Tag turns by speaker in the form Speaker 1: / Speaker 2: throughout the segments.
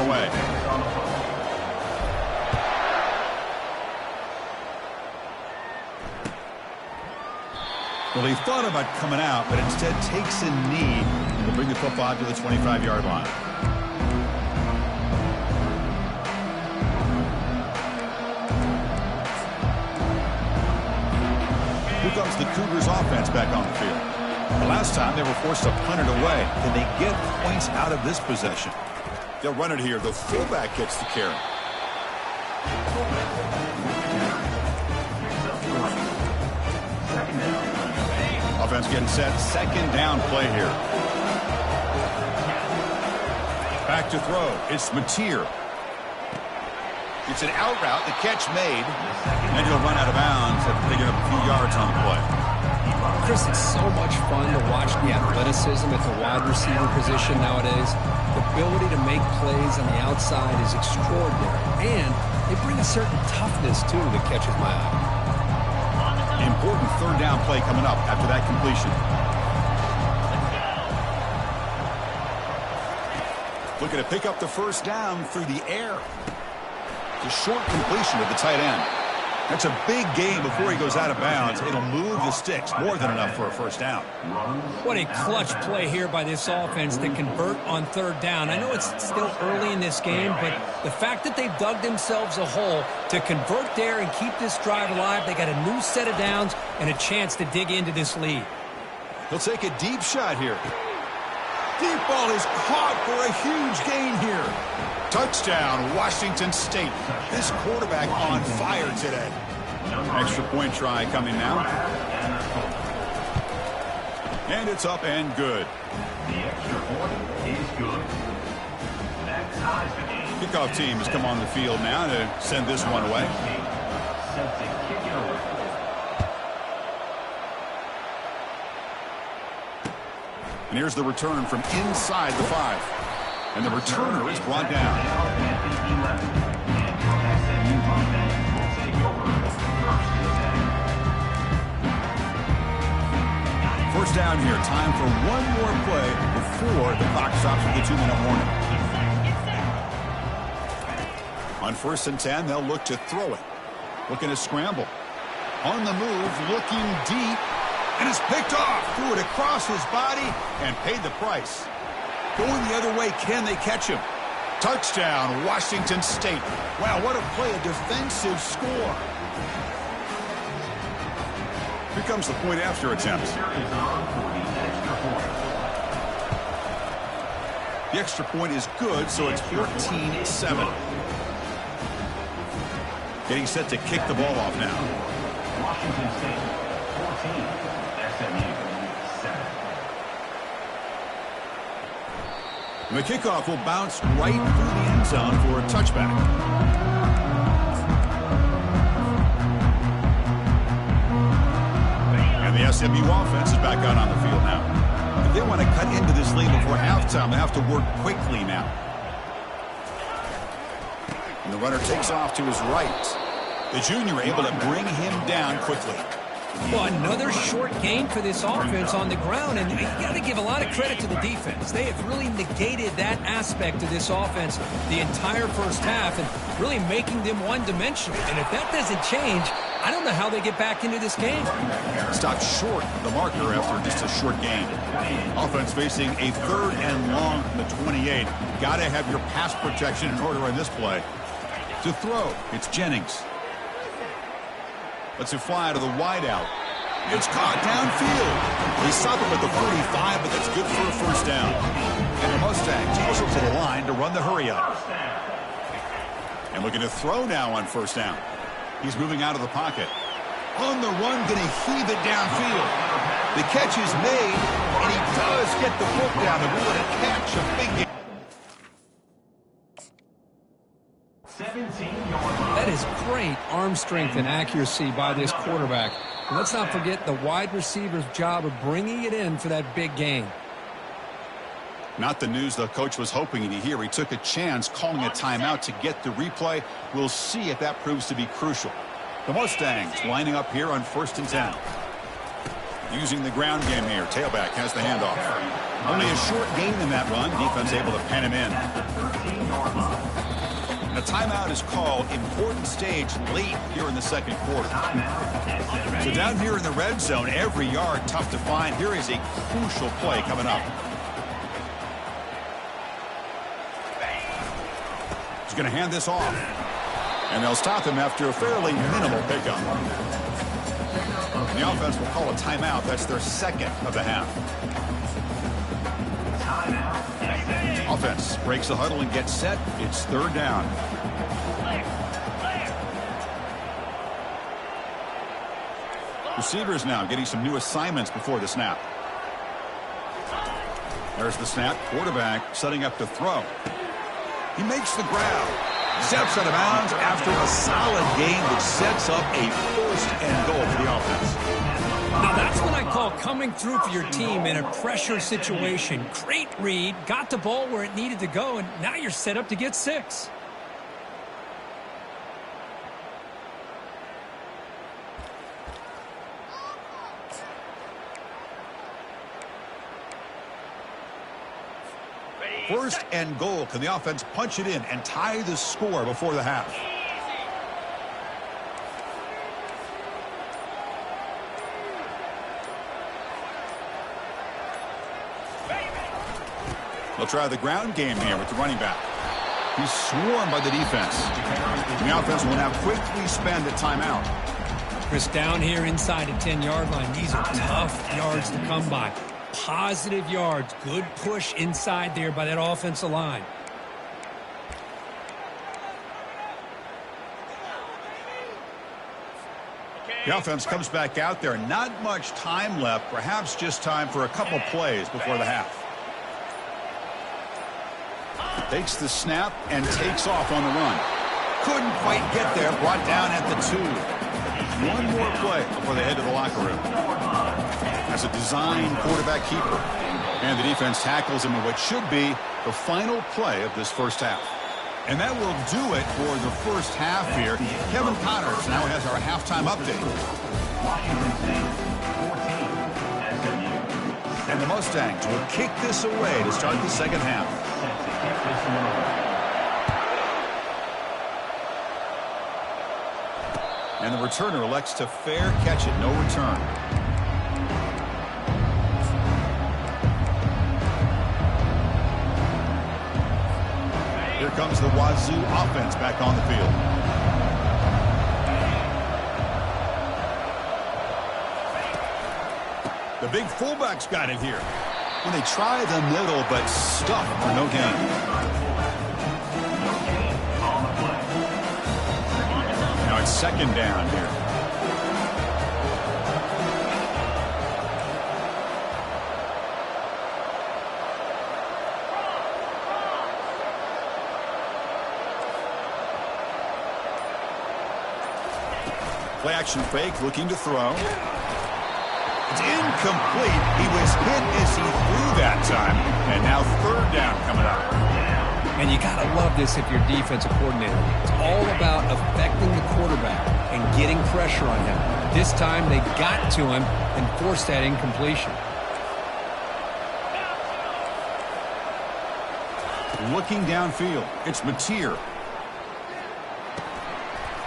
Speaker 1: away. Well, he thought about coming out, but instead takes a knee to bring the football out to the 25-yard line. Here comes the Cougars offense back on the field. The last time they were forced to punt it away. Can they get points out of this possession? They'll run it here. The fullback gets the carry. Offense getting set. Second down play here. Back to throw. It's Mateer. It's an out route. The catch made. And he'll run out of bounds after picking up a few yards on the play.
Speaker 2: Chris, it's so much fun to watch the athleticism at the wide receiver position nowadays. The ability to make plays on the outside is extraordinary. And they bring a certain toughness, too, that catches my eye.
Speaker 1: Important third down play coming up after that completion. Looking to pick up the first down through the air. The short completion to the tight end. That's a big gain before he goes out of bounds. It'll move the sticks. More than enough for a first down.
Speaker 3: What a clutch play here by this offense to convert on third down. I know it's still early in this game, but the fact that they've dug themselves a hole to convert there and keep this drive alive, they got a new set of downs and a chance to dig into this lead.
Speaker 1: He'll take a deep shot here. Deep ball is caught for a huge gain here. Touchdown, Washington State. This quarterback on fire today. Extra point try coming now. And it's up and good.
Speaker 4: The extra point is good. That ties the game.
Speaker 1: Kickoff team has come on the field now to send this one away.
Speaker 4: Set to kick it away.
Speaker 1: And here's the return from inside the 5. And the returner is brought down. First down here. Time for one more play before the clock stops with the 2-minute warning. On 1st and 10, they'll look to throw it. Looking to scramble. On the move, looking deep. And it's picked off. Threw it across his body and paid the price. Going the other way, can they catch him? Touchdown, Washington State. Wow, what a play, a defensive score. Here comes the point after attempt. The extra point is good, so it's 14-7. Getting set to kick the ball off now.
Speaker 4: Washington State 14, SMU 7.
Speaker 1: The kickoff will bounce right through the end zone for a touchback. And the SMU offense is back out on the field now. If they want to cut into this lead before halftime, they have to work quickly now. And the runner takes off to his right. The junior able to bring him down quickly.
Speaker 3: Well, another short gain for this offense on the ground, and you got to give a lot of credit to the defense. They have really negated that aspect of this offense the entire first half and really making them one-dimensional. And if that doesn't change, I don't know how they get back into this game.
Speaker 1: Stopped short of the marker after just a short gain. Offense facing a 3rd and long from the 28. Got to have your pass protection in order on this play. To throw, it's Jennings. Lets it fly to the wideout. It's caught downfield. They stop him at the 45, but that's good for a first down. And the Mustangs also to the line to run the hurry up. And looking to throw now on first down. He's moving out of the pocket. On the run, going to heave it downfield. The catch is made, and he does get the foot down. And what a catch, a big game.
Speaker 3: That is great arm strength and accuracy by this quarterback. And let's not forget the wide receiver's job of bringing it in for that big gain.
Speaker 1: Not the news the coach was hoping to hear. He took a chance calling a timeout to get the replay. We'll see if that proves to be crucial. The Mustangs lining up here on 1st and 10. Using the ground game here. Tailback has the handoff. Only a short gain in that run. Defense able to pen him in. timeout is called. Important stage late here in the second quarter. So down here in the red zone, every yard tough to find. Here is a crucial play coming up. He's going to hand this off. And they'll stop him after a fairly minimal pickup. And the offense will call a timeout. That's their second of the half. Offense breaks the huddle and gets set. It's third down. Receivers now getting some new assignments before the snap. There's the snap. Quarterback setting up to throw. He makes the grab. Steps out of bounds after a solid gain that sets up a first and goal for the offense.
Speaker 3: Now that's what I call coming through for your team in a pressure situation. Great read, got the ball where it needed to go, and now you're set up to get 6.
Speaker 1: First and goal. Can the offense punch it in and tie the score before the half? They'll try the ground game here with the running back. He's swarmed by the defense. And the offense will now quickly spend a timeout.
Speaker 3: Chris, down here inside the 10-yard line, these are tough yards to come by. Positive yards. Good push inside there by that offensive line.
Speaker 1: The offense comes back out there. Not much time left. Perhaps just time for a couple plays before the half. Takes the snap and takes off on the run. Couldn't quite get there. Brought down at the 2. One more play before they head to the locker room. As a design quarterback keeper. And the defense tackles him in what should be the final play of this first half. And that will do it for the first half here. Kevin Connors now has our halftime update. And the Mustangs will kick this away to start the second half. And the returner elects to fair catch it. No return. Here comes the Wazoo offense back on the field. The big fullback's got it here. And they try the middle, but stuck for no gain. Now it's second down here. Play action fake, looking to throw. It's incomplete. He was hit as he threw that time. And now third down coming up.
Speaker 2: And you got to love this if you're defensive coordinator. It's all about affecting the quarterback and getting pressure on him. This time they got to him and forced that incompletion.
Speaker 1: Looking downfield. It's Mateer.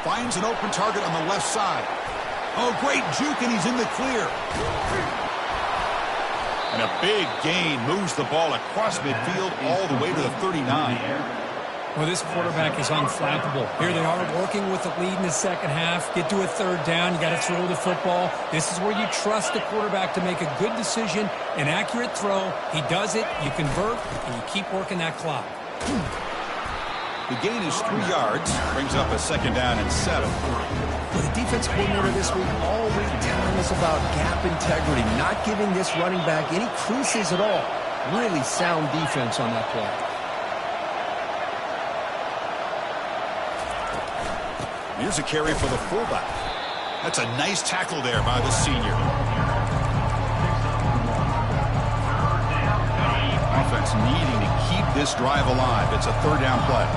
Speaker 1: Finds an open target on the left side. Oh, great juke, and he's in the clear. And a big gain moves the ball across midfield all the way to the 39.
Speaker 3: Well, this quarterback is unflappable. Here they are working with the lead in the second half. Get to a third down. You got to throw the football. This is where you trust the quarterback to make a good decision, an accurate throw. He does it, you convert, and you keep working that clock.
Speaker 1: The gain is 3 yards. Brings up a second down and 7.
Speaker 2: Well, the defense coordinator this week all week telling us about gap integrity, not giving this running back any creases at all. Really sound defense on that play.
Speaker 1: Here's a carry for the fullback. That's a nice tackle there by the senior. Offense needing to keep this drive alive. It's a third down play.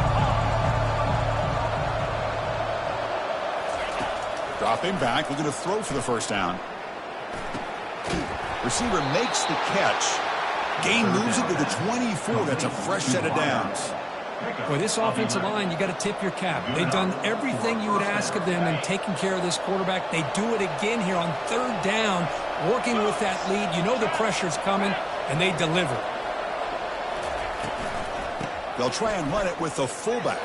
Speaker 1: Dropping back, looking to throw for the first down. Receiver makes the catch. Gain moves it to the 24. That's a fresh set of downs.
Speaker 3: Boy, this offensive line, you got to tip your cap. They've done everything you would ask of them in taking care of this quarterback. They do it again here on third down, working with that lead. You know the pressure's coming, and they deliver.
Speaker 1: They'll try and run it with the fullback.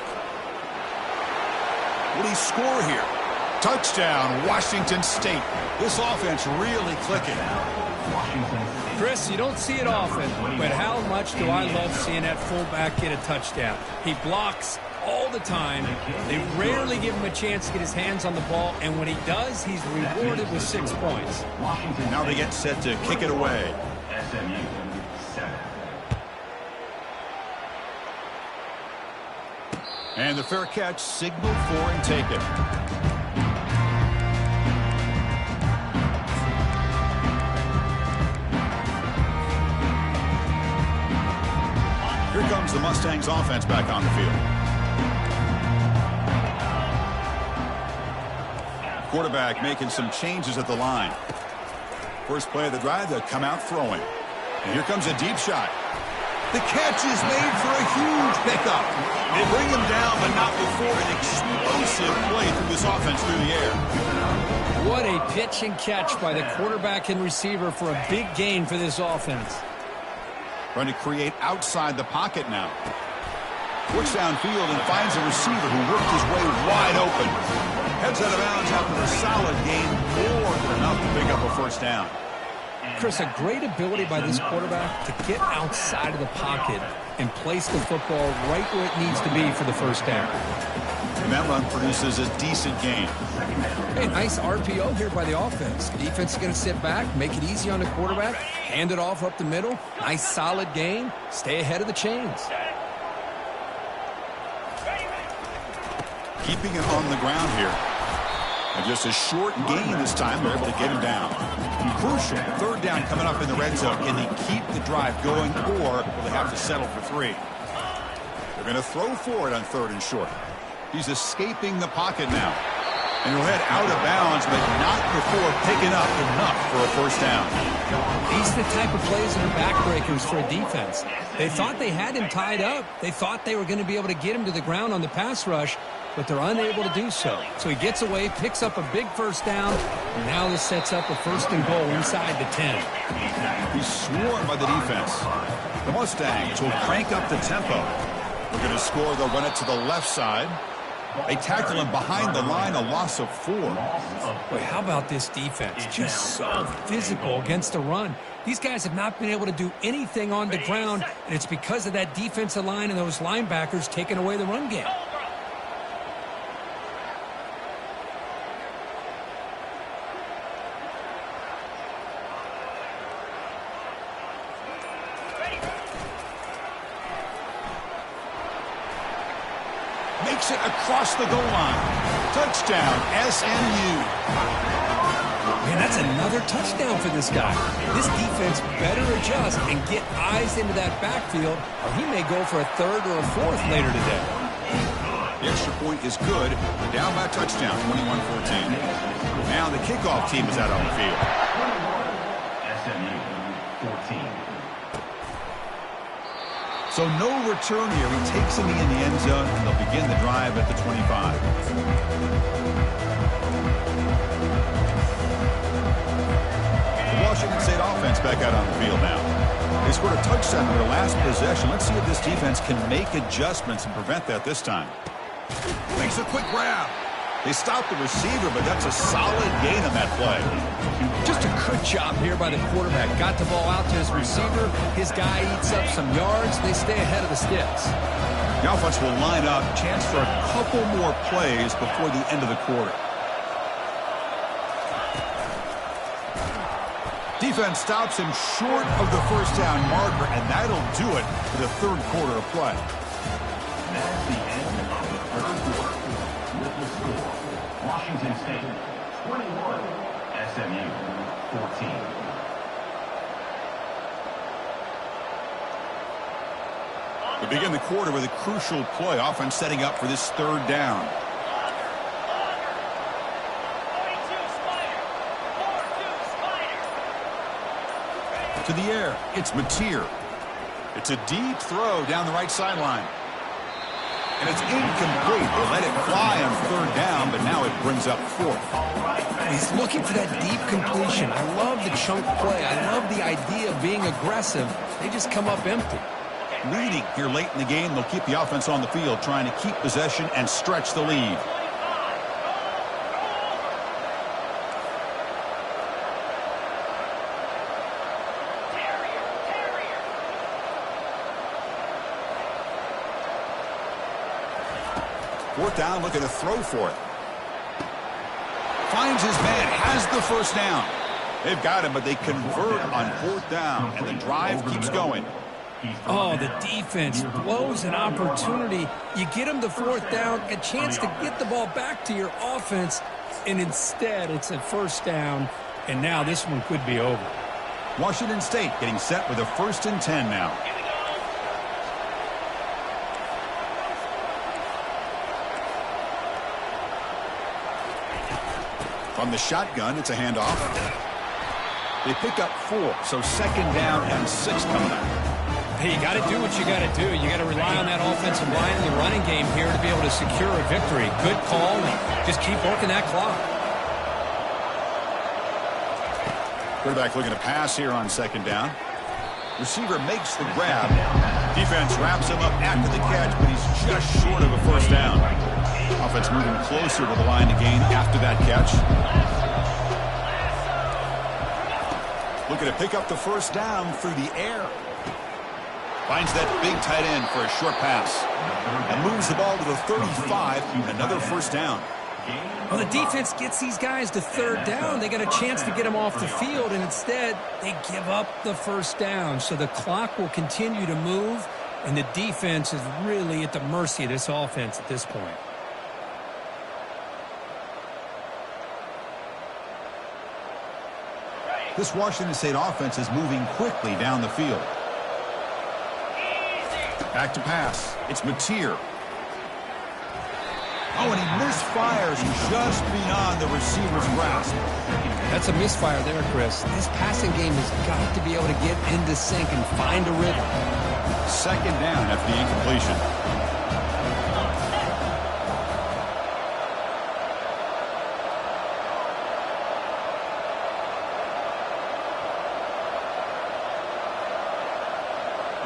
Speaker 1: Will he score here? Touchdown, Washington State. This offense really clicking.
Speaker 3: Chris, you don't see it often, but how much do I love seeing that fullback get a touchdown. He blocks all the time. They rarely give him a chance to get his hands on the ball, and when he does, he's rewarded with 6 points.
Speaker 1: Now they get set to kick it away. And the fair catch signaled for and taken. Here comes the Mustangs offense back on the field. Quarterback making some changes at the line. First play of the drive, they'll come out throwing. And here comes a deep shot. The catch is made for a huge pickup. They bring him down, but not before an explosive play through this offense through the air.
Speaker 3: What a pitch and catch by the quarterback and receiver for a big gain for this offense.
Speaker 1: Trying to create outside the pocket now. Looks downfield and finds a receiver who worked his way wide open. Heads out of bounds after a solid gain, more than enough to pick up a first down.
Speaker 3: Chris, a great ability by this quarterback to get outside of the pocket and place the football right where it needs to be for the first down.
Speaker 1: And that run produces a decent gain.
Speaker 3: Hey, nice RPO here by the offense. Defense is going to sit back, make it easy on the quarterback, hand it off up the middle. Nice solid gain. Stay ahead of the chains.
Speaker 1: Keeping it on the ground here. And just a short gain this time. They're able to get him down. Crucial. Third down coming up in the red zone. Can they keep the drive going, or will they have to settle for 3? They're going to throw for it on third and short. He's escaping the pocket now. And he'll head out of bounds, but not before picking up enough for a first down.
Speaker 3: These are the type of plays that are backbreakers for a defense. They thought they had him tied up. They thought they were going to be able to get him to the ground on the pass rush, but they're unable to do so. So he gets away, picks up a big first down, and now this sets up a first and goal inside the 10.
Speaker 1: He's swarmed by the defense. The Mustangs will crank up the tempo. We're going to score. They'll run it to the left side. They tackle him behind the line, a loss of 4.
Speaker 3: Boy, how about this defense? Just so physical against the run. These guys have not been able to do anything on the ground, and it's because of that defensive line and those linebackers taking away the run game.
Speaker 1: Makes it across the goal line. Touchdown, SMU.
Speaker 3: Man, that's another touchdown for this guy. This defense better adjust and get eyes into that backfield, or he may go for a third or a fourth later today.
Speaker 1: The extra point is good. Down by a touchdown, 21-14. Now the kickoff team is out on the field.
Speaker 4: SMU 14.
Speaker 1: So no return here. He takes him in the end zone, and they'll begin the drive at the 25. The Washington State offense back out on the field now. They scored a touchdown in their last possession. Let's see if this defense can make adjustments and prevent that this time. Makes a quick grab. They stopped the receiver, but that's a solid gain on that play.
Speaker 3: Just a good job here by the quarterback. Got the ball out to his receiver. His guy eats up some yards. They stay ahead of the sticks.
Speaker 1: The offense will line up. Chance for a couple more plays before the end of the quarter. Defense stops him short of the first down marker, and that'll do it for the third quarter of play.
Speaker 4: That's the end of the third quarter. With the score, Washington State 21, SMU 14.
Speaker 1: We begin the quarter with a crucial play. Offense setting up for this third down. To the air, it's Mateer. It's a deep throw down the right sideline. And it's incomplete. They let it fly on third down, but now it brings up fourth.
Speaker 2: He's looking for that deep completion. I love the chunk play. I love the idea of being aggressive. They just come up empty.
Speaker 1: Leading here late in the game, they'll keep the offense on the field, trying to keep possession and stretch the lead. Fourth down, looking to throw for it. Finds his man, has the first down. They've got him, but they convert on fourth down, and the drive keeps going.
Speaker 2: Oh, the defense blows an opportunity. You get them the fourth down, a chance to get the ball back to your offense, and instead it's a first down, and now this one could be over.
Speaker 1: Washington State getting set with a 1st and 10 now. From the shotgun, it's a handoff. They pick up 4, so 2nd down and 6 coming up.
Speaker 2: Hey, you got to do what you got to do. You got to rely on that offensive line and the running game here to be able to secure a victory. Good call, and just keep working that clock.
Speaker 1: Quarterback looking to pass here on 2nd down. Receiver makes the grab. Defense wraps him up after the catch, but he's just short of a first down. Offense moving closer to the line to gain after that catch. Looking to pick up the first down through the air. Finds that big tight end for a short pass. And moves the ball to the 35. Another first down.
Speaker 2: Well, the defense gets these guys to 3rd down. They got a chance to get them off the field, and instead they give up the first down. So the clock will continue to move, and the defense is really at the mercy of this offense at this point.
Speaker 1: This Washington State offense is moving quickly down the field. Back to pass. It's Mateer. Oh, and he misfires just beyond the receiver's grasp.
Speaker 2: That's a misfire there, Chris. This passing game has got to be able to get into sync and find a rhythm.
Speaker 1: 2nd down after the incompletion.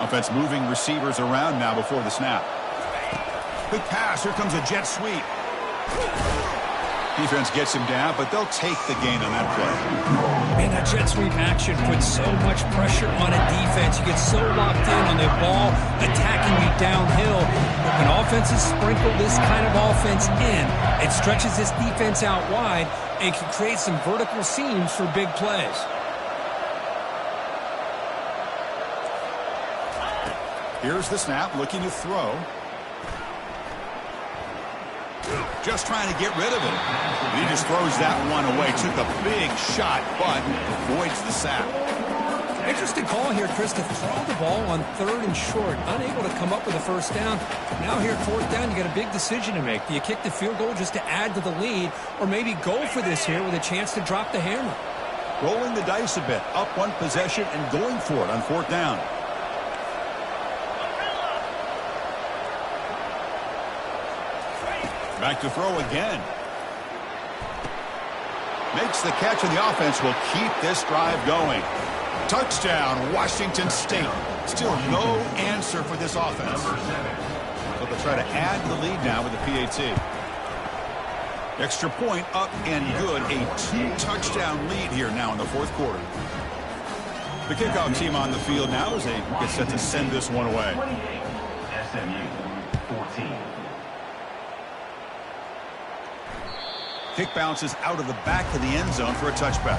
Speaker 1: Offense moving receivers around now before the snap. Quick pass. Here comes a jet sweep. Defense gets him down, but they'll take the gain on that play.
Speaker 2: Man, that jet sweep action puts so much pressure on a defense. You get so locked in on the ball attacking you downhill. But when offenses sprinkle this kind of offense in, it stretches this defense out wide and can create some vertical seams for big plays.
Speaker 1: Here's the snap, looking to throw. Just trying to get rid of it. And he just throws that one away. Took a big shot, but avoids the sack.
Speaker 2: Interesting call here, Chris, to throw the ball on 3rd and short. Unable to come up with a first down. Now here at 4th down, you got a big decision to make. Do you kick the field goal just to add to the lead, or maybe go for this here with a chance to drop the hammer?
Speaker 1: Rolling the dice a bit. Up one possession and going for it on 4th down. Back to throw again. Makes the catch, and the offense will keep this drive going. Touchdown, Washington State. Still no answer for this offense. So they'll try to add the lead now with the PAT. Extra point up and good. A 2-touchdown lead here now in the 4th quarter. The kickoff team on the field now as they get set to send this one away.
Speaker 4: SMU 14.
Speaker 1: Kick bounces out of the back of the end zone for a touchback.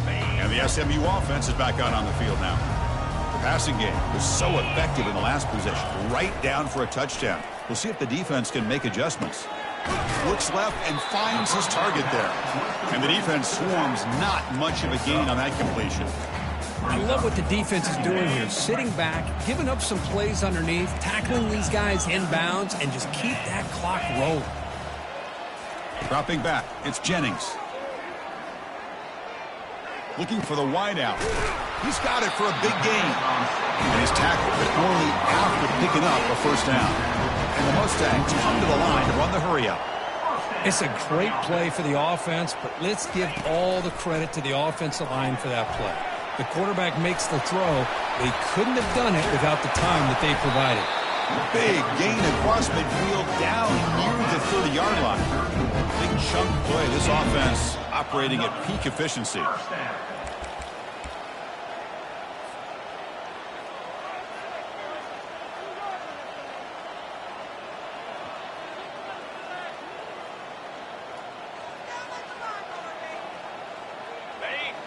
Speaker 1: And the SMU offense is back out on the field now. The passing game was so effective in the last possession, right down for a touchdown. We'll see if the defense can make adjustments. Looks left and finds his target there. And the defense swarms, not much of a gain on that completion.
Speaker 2: I love what the defense is doing here. Sitting back, giving up some plays underneath, tackling these guys inbounds, and just keep that clock rolling.
Speaker 1: Dropping back, it's Jennings. Looking for the wide out. He's got it for a big gain. And he's tackled, but only after picking up a first down. And the Mustangs come to the line to run the hurry up.
Speaker 3: It's a great play for the offense, but let's give all the credit to the offensive line for that play. The quarterback makes the throw. They couldn't have done it without the time that they provided.
Speaker 1: Big gain across midfield down near the 30-yard line. Big chunk play. This offense operating at peak efficiency.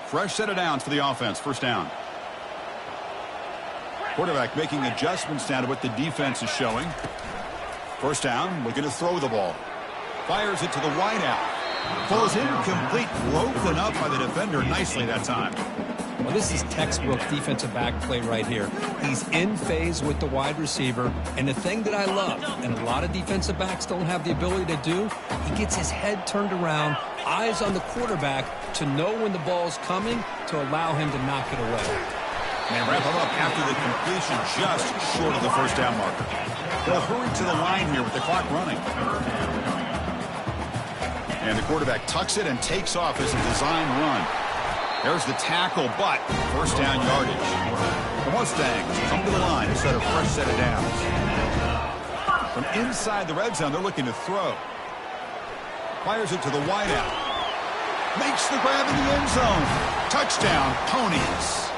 Speaker 1: Fresh set of downs for the offense. First down. Quarterback making adjustments down to what the defense is showing. First down, looking to throw the ball. Fires it to the wide out. Falls incomplete, broken up by the defender nicely that time.
Speaker 3: Well, this is textbook defensive back play right here. He's in phase with the wide receiver, and the thing that I love, and a lot of defensive backs don't have the ability to do, he gets his head turned around, eyes on the quarterback to know when the ball's coming to allow him to knock it away.
Speaker 1: And wrap him up after the completion just short of the first down marker. They'll hurry to the line here with the clock running. And the quarterback tucks it and takes off as a design run. There's the tackle, but first down yardage. The Mustangs come to the line to set a fresh set of downs. From inside the red zone, they're looking to throw. Fires it to the wide out. Makes the grab in the end zone. Touchdown, Ponies.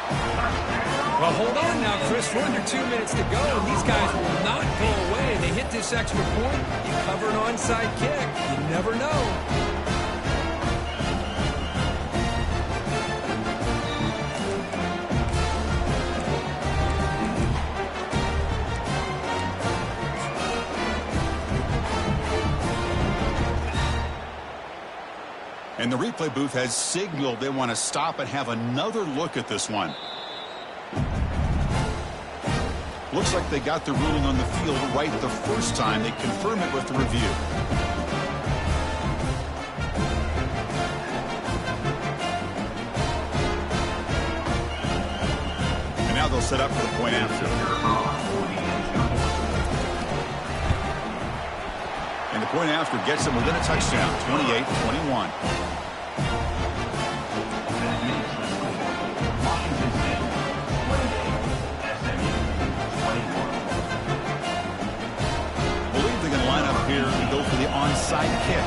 Speaker 3: Well, hold on now, Chris. We're under 2 minutes to go, and these guys will not go away. They hit this extra point. You cover an onside kick. You never know.
Speaker 1: And the replay booth has signaled they want to stop and have another look at this one. Looks like they got the ruling on the field right the first time. They confirm it with the review. And now they'll set up for the point after. And the point after gets them within a touchdown, 28-21. Believe they're going to line up here and go for the onside kick.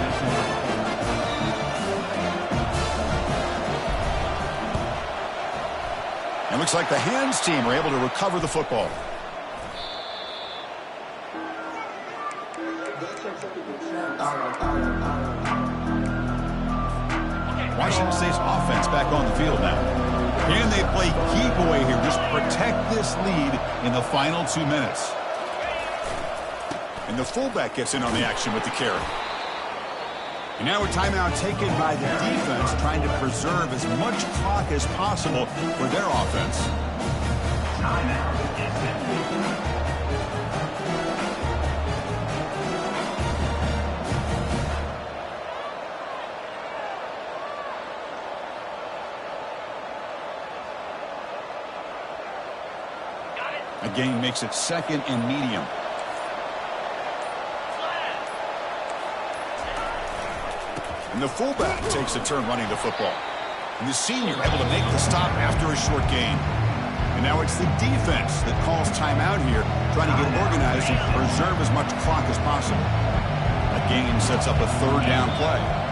Speaker 1: And looks like the hands team are able to recover the football. Washington State's offense back on the field now. Can they play keep away here? Just protect this lead in the final 2 minutes. And the fullback gets in on the action with the carry. And now a timeout taken by the defense, trying to preserve as much clock as possible for their offense. Again, makes it second and medium. And the fullback takes a turn running the football. And the senior able to make the stop after a short gain. And now it's the defense that calls timeout here, trying to get organized and preserve as much clock as possible. That gain sets up a third down play.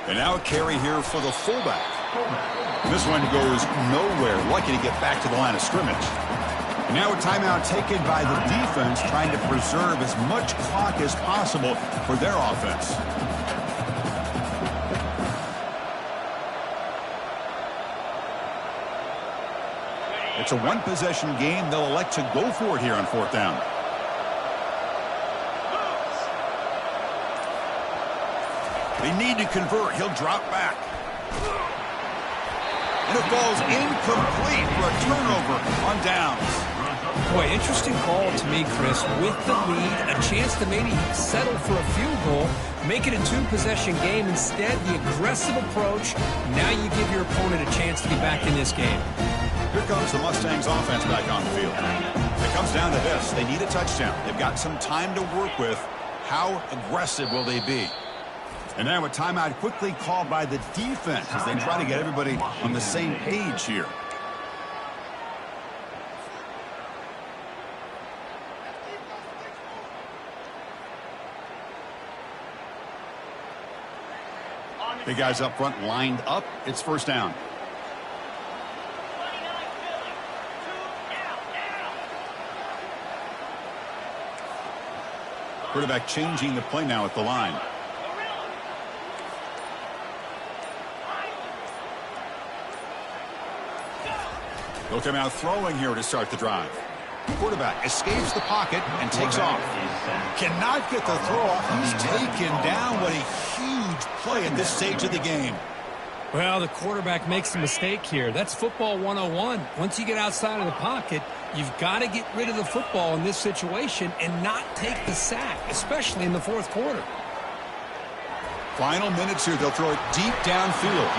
Speaker 1: And now a carry here for the fullback. This one goes nowhere. Lucky to get back to the line of scrimmage. And now a timeout taken by the defense, trying to preserve as much clock as possible for their offense. It's a one-possession game. They'll elect to go for it here on fourth down. They need to convert. He'll drop back. And it falls incomplete for a turnover on downs.
Speaker 3: Boy, interesting call to me, Chris. With the lead, a chance to maybe settle for a field goal, make it a two-possession game. Instead, the aggressive approach. Now you give your opponent a chance to get back in this game.
Speaker 1: Here comes the Mustangs offense back on the field. It comes down to this. They need a touchdown. They've got some time to work with. How aggressive will they be? And now a timeout quickly called by the defense as they try to get everybody on the same page here. Big guys up front lined up. It's first down. Quarterback changing the play now at the line. He'll come out throwing here to start the drive. Quarterback escapes the pocket and takes off. Cannot get the throw off. He's taken down. What a huge play at this stage of the game.
Speaker 3: Well, the quarterback makes a mistake here. That's football 101. Once you get outside of the pocket, you've got to get rid of the football in this situation and not take the sack, especially in the fourth quarter.
Speaker 1: Final minutes here. They'll throw it deep downfield.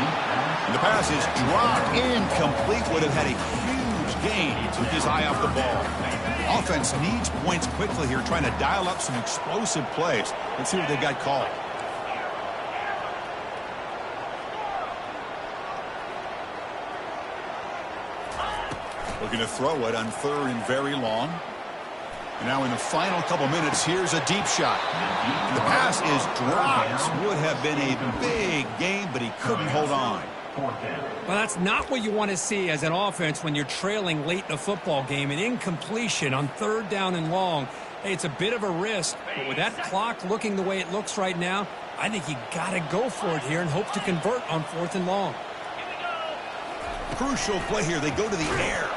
Speaker 1: And the pass is dropped incomplete. Would have had a huge gain with his eye off the ball. Offense needs points quickly here, trying to dial up some explosive plays. Let's see what they've got called. Looking to throw it on third and very long. And now in the final couple minutes, here's a deep shot. The pass is dropped. Would have been a big gain, but he couldn't hold on.
Speaker 3: Well, that's not what you want to see as an offense when you're trailing late in a football game. An incompletion on third down and long. Hey, it's a bit of a risk, but with that clock looking the way it looks right now, I think you got to go for it here and hope to convert on fourth and long.
Speaker 1: Crucial play here. They go to the air.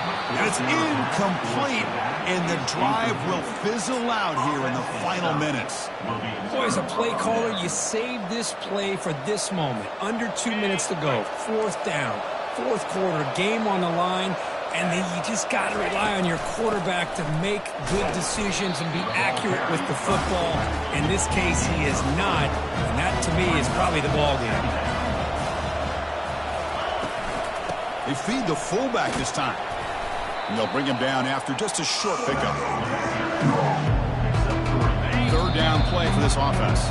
Speaker 1: And it's incomplete, and the drive will fizzle out here in the final minutes.
Speaker 3: Boy, as a play caller, you save this play for this moment. Under 2 minutes to go. Fourth down, fourth quarter, game on the line, and then you just got to rely on your quarterback to make good decisions and be accurate with the football. In this case, he is not, and that, to me, is probably the ball game.
Speaker 1: They feed the fullback this time. And they'll bring him down after just a short pickup. Third down play for this offense.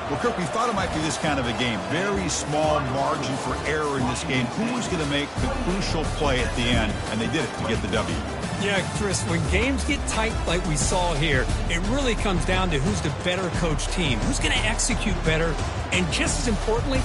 Speaker 1: Well, Kirk, we thought it might be this kind of a game. Very small margin for error in this game. Who was going to make the crucial play at the end? And they did it to get the W.
Speaker 3: Yeah, Chris, when games get tight like we saw here, it really comes down to who's the better coach team, who's going to execute better, and just as importantly,